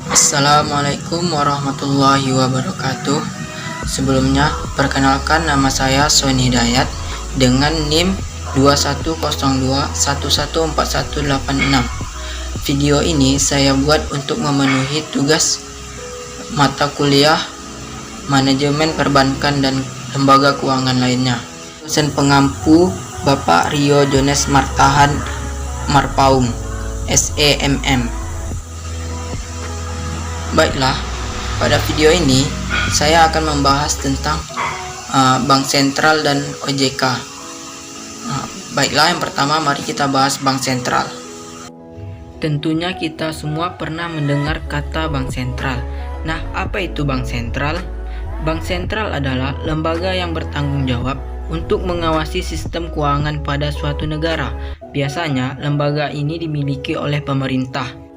Assalamualaikum warahmatullahi wabarakatuh. Sebelumnya, perkenalkan nama saya Sony Dayat dengan NIM 2102114186. Video ini saya buat untuk memenuhi tugas mata kuliah Manajemen Perbankan dan Lembaga Keuangan lainnya. Dosen pengampu Bapak Rio Jones Martahan Marpaung, SEMM. Baiklah, pada video ini saya akan membahas tentang Bank Sentral dan OJK. Baiklah, yang pertama mari kita bahas Bank Sentral. Tentunya kita semua pernah mendengar kata Bank Sentral. Nah, apa itu Bank Sentral? Bank Sentral adalah lembaga yang bertanggung jawab untuk mengawasi sistem keuangan pada suatu negara. Biasanya, lembaga ini dimiliki oleh pemerintah.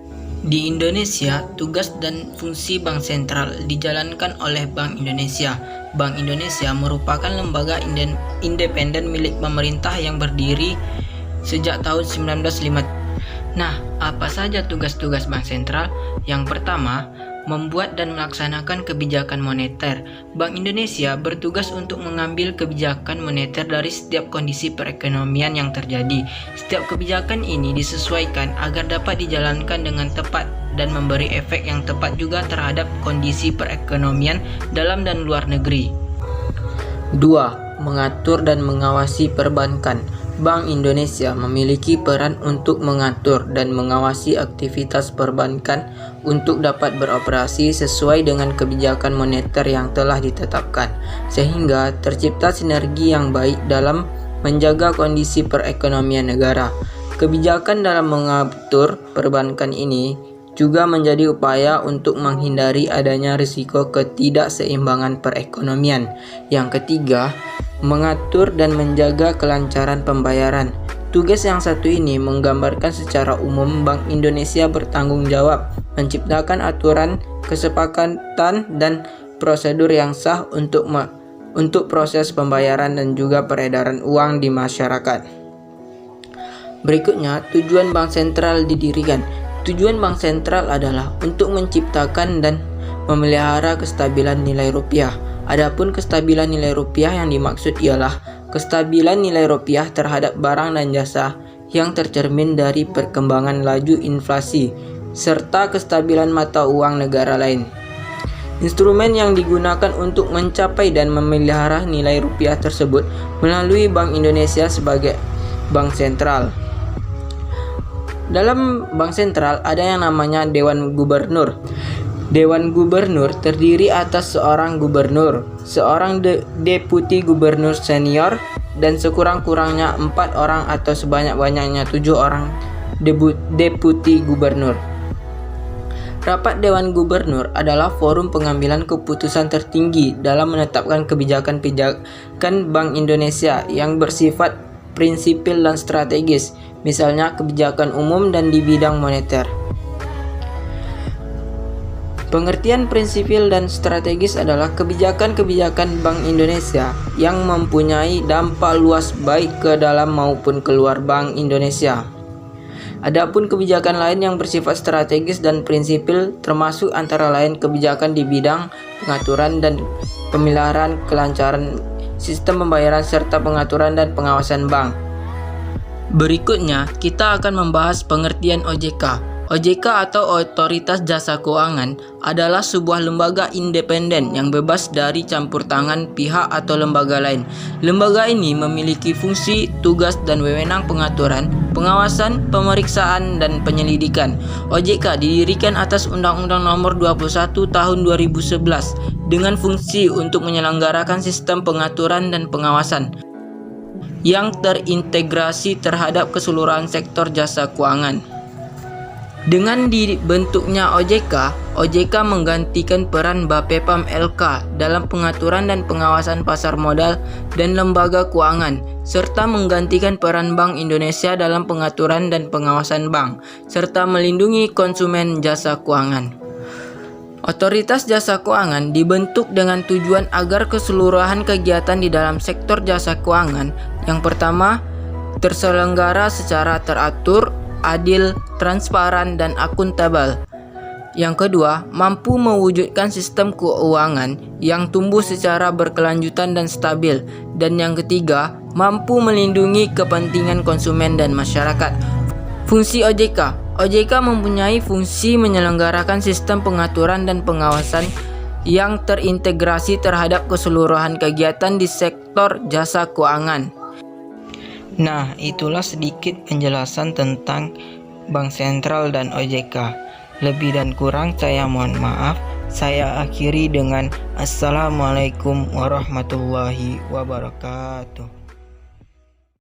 Di Indonesia, tugas dan fungsi Bank Sentral dijalankan oleh Bank Indonesia. Bank Indonesia merupakan lembaga independen milik pemerintah yang berdiri sejak tahun 1905. Nah, apa saja tugas-tugas Bank Sentral? Yang pertama, membuat dan melaksanakan kebijakan moneter. Bank Indonesia bertugas untuk mengambil kebijakan moneter dari setiap kondisi perekonomian yang terjadi. Setiap kebijakan ini disesuaikan agar dapat dijalankan dengan tepat dan memberi efek yang tepat juga terhadap kondisi perekonomian dalam dan luar negeri. 2. Mengatur dan mengawasi perbankan. Bank Indonesia memiliki peran untuk mengatur dan mengawasi aktivitas perbankan untuk dapat beroperasi sesuai dengan kebijakan moneter yang telah ditetapkan, sehingga tercipta sinergi yang baik dalam menjaga kondisi perekonomian negara. Kebijakan dalam mengatur perbankan ini juga menjadi upaya untuk menghindari adanya risiko ketidakseimbangan perekonomian. Yang ketiga, mengatur dan menjaga kelancaran pembayaran. Tugas yang satu ini menggambarkan secara umum Bank Indonesia bertanggung jawab menciptakan aturan, kesepakatan, dan prosedur yang sah untuk proses pembayaran dan juga peredaran uang di masyarakat. Berikutnya, tujuan Bank Sentral didirikan. Tujuan Bank Sentral adalah untuk menciptakan dan memelihara kestabilan nilai rupiah. Adapun kestabilan nilai rupiah yang dimaksud ialah kestabilan nilai rupiah terhadap barang dan jasa yang tercermin dari perkembangan laju inflasi serta kestabilan mata uang negara lain. Instrumen yang digunakan untuk mencapai dan memelihara nilai rupiah tersebut melalui Bank Indonesia sebagai Bank Sentral. Dalam Bank Sentral ada yang namanya Dewan Gubernur. Dewan Gubernur terdiri atas seorang gubernur, seorang deputi gubernur senior, dan sekurang-kurangnya 4 orang atau sebanyak-banyaknya 7 orang deputi gubernur. Rapat Dewan Gubernur adalah forum pengambilan keputusan tertinggi dalam menetapkan kebijakan Bank Indonesia yang bersifat prinsipil dan strategis, misalnya kebijakan umum dan di bidang moneter. Pengertian prinsipil dan strategis adalah kebijakan-kebijakan Bank Indonesia yang mempunyai dampak luas baik ke dalam maupun keluar Bank Indonesia. Adapun kebijakan lain yang bersifat strategis dan prinsipil termasuk antara lain kebijakan di bidang pengaturan dan pemeliharaan kelancaran sistem pembayaran serta pengaturan dan pengawasan bank. Berikutnya, kita akan membahas pengertian OJK. OJK atau Otoritas Jasa Keuangan adalah sebuah lembaga independen yang bebas dari campur tangan pihak atau lembaga lain. Lembaga ini memiliki fungsi, tugas, dan wewenang pengaturan, pengawasan, pemeriksaan, dan penyelidikan. OJK didirikan atas Undang-Undang Nomor 21 Tahun 2011 dengan fungsi untuk menyelenggarakan sistem pengaturan dan pengawasan yang terintegrasi terhadap keseluruhan sektor jasa keuangan. Dengan dibentuknya OJK menggantikan peran Bapepam LK dalam pengaturan dan pengawasan pasar modal dan lembaga keuangan, serta menggantikan peran Bank Indonesia dalam pengaturan dan pengawasan bank, serta melindungi konsumen jasa keuangan. Otoritas Jasa Keuangan dibentuk dengan tujuan agar keseluruhan kegiatan di dalam sektor jasa keuangan yang pertama terselenggara secara teratur, adil, transparan, dan akuntabel. Yang kedua, mampu mewujudkan sistem keuangan yang tumbuh secara berkelanjutan dan stabil. Dan yang ketiga, mampu melindungi kepentingan konsumen dan masyarakat. Fungsi OJK. OJK mempunyai fungsi menyelenggarakan sistem pengaturan dan pengawasan yang terintegrasi terhadap keseluruhan kegiatan di sektor jasa keuangan. Nah, itulah sedikit penjelasan tentang Bank Sentral dan OJK. Lebih dan kurang saya mohon maaf. Saya akhiri dengan Assalamualaikum warahmatullahi wabarakatuh.